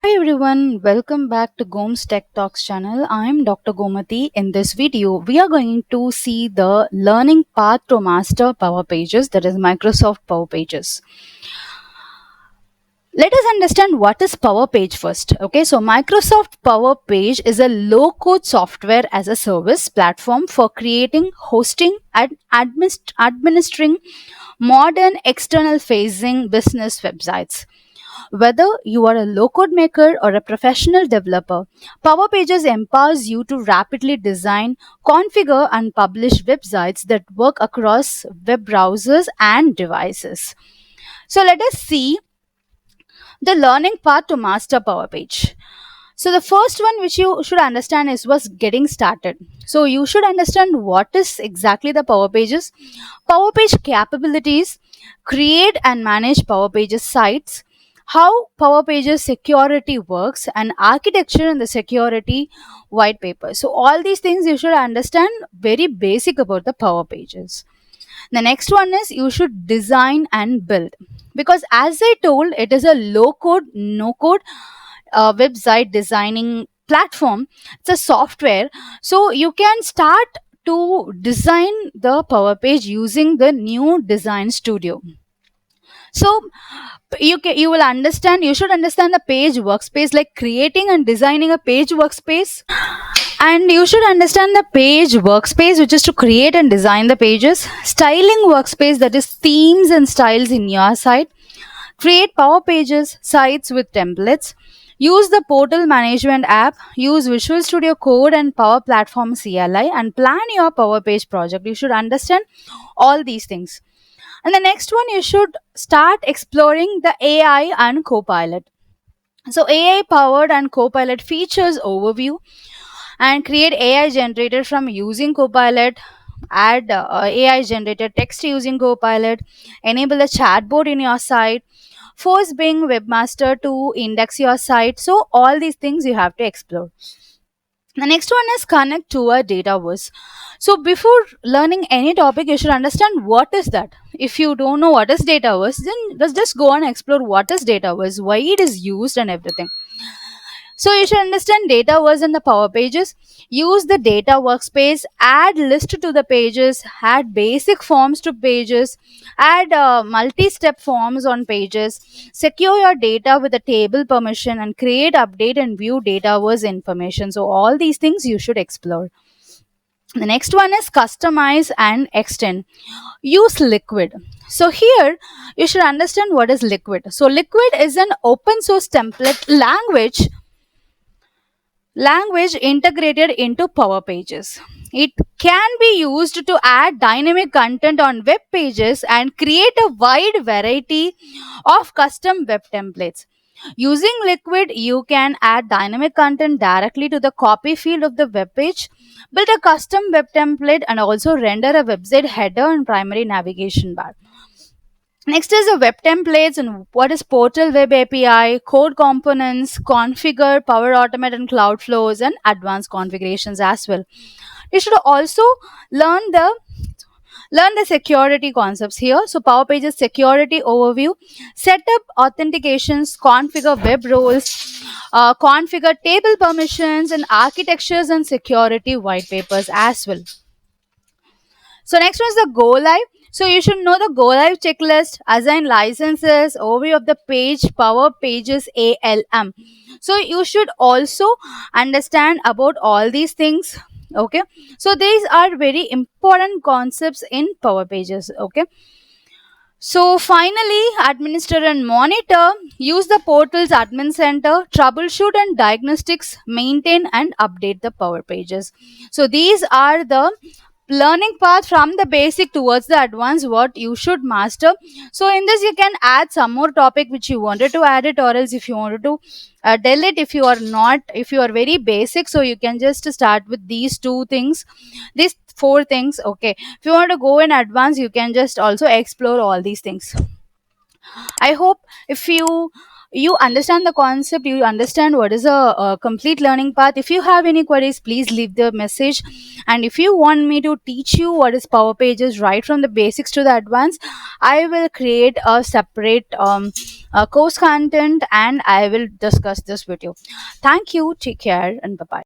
Hi everyone, welcome back to Goms Tech Talks channel. I'm Dr. Gomati. In this video, we are going to see the learning path to master Power Pages, that is Microsoft Power Pages. Let us understand what is Power Page first. Okay, so Microsoft Power Page is a low-code software as a service platform for creating, hosting, and administering modern external-facing business websites. Whether you are a low code maker or a professional developer, Power Pages empowers you to rapidly design, configure, and publish websites that work across web browsers and devices. So, let us see the learning path to master Power Page. So the first one which you should understand is was getting started. So you should understand what is exactly the Power Pages, Power Page capabilities, create and manage Power Pages sites, how Power Pages security works, and architecture and the security white paper. So all these things you should understand very basic about the Power Pages. The next one is you should design and build, because as I told, it is a low code, no code website designing platform. It's a software, so you can start to design the Power Page using the new design studio. So you will understand, you should understand the page workspace, like creating and designing a page workspace. And you should understand the page workspace, which is to create and design the pages, styling workspace, that is themes and styles in your site, create Power Pages sites with templates, use the portal management app, use Visual Studio Code and Power Platform CLI, and plan your Power Page project. You should understand all these things. And the next one, you should start exploring the AI and Copilot. So, AI powered and Copilot features overview, and create AI generated from using Copilot, add AI generated text using Copilot, enable a chatbot in your site, force Bing Webmaster to index your site. So, all these things you have to explore. The next one is connect to a dataverse. So, before learning any topic, you should understand what is that. If you don't know what is dataverse, then just go and explore what is dataverse, why it is used, and everything. So you should understand data was in the Power Pages. Use the data workspace, add list to the pages, add basic forms to pages, add multi-step forms on pages, secure your data with a table permission, and create, update, and view data was information. So all these things you should explore. The next one is customize and extend. Use Liquid. So here you should understand what is Liquid. So Liquid is an open source template language integrated into Power Pages. It can be used to add dynamic content on web pages and create a wide variety of custom web templates. Using Liquid, you can add dynamic content directly to the copy field of the web page, build a custom web template, and also render a website header and primary navigation bar. Next is the web templates and what is Portal Web API, code components, configure, Power Automate and Cloud Flows, and advanced configurations as well. You should also learn the security concepts here. So Power Pages security overview, set up authentications, configure web roles, configure table permissions, and architectures and security white papers as well. So next one is the go live. So you should know the go live checklist, assign licenses, overview of the page, Power Pages ALM. So you should also understand about all these things. Okay. So these are very important concepts in Power Pages. Okay. So finally, administer and monitor, use the portal's admin center, troubleshoot and diagnostics, maintain and update the Power Pages. So these are the learning path from the basic towards the advanced what you should master. So in this you can add some more topic which you wanted to add it, or else if you wanted to delete, if you are not, if you are very basic, so you can just start with these two things, these four things. Okay, if you want to go in advance, you can just also explore all these things. I hope if you understand the concept, you understand what is a complete learning path. If you have any queries, please leave the message. And if you want me to teach you what is Power Pages right from the basics to the advanced, I will create a separate course content and I will discuss this with you. Thank you, take care, and bye bye.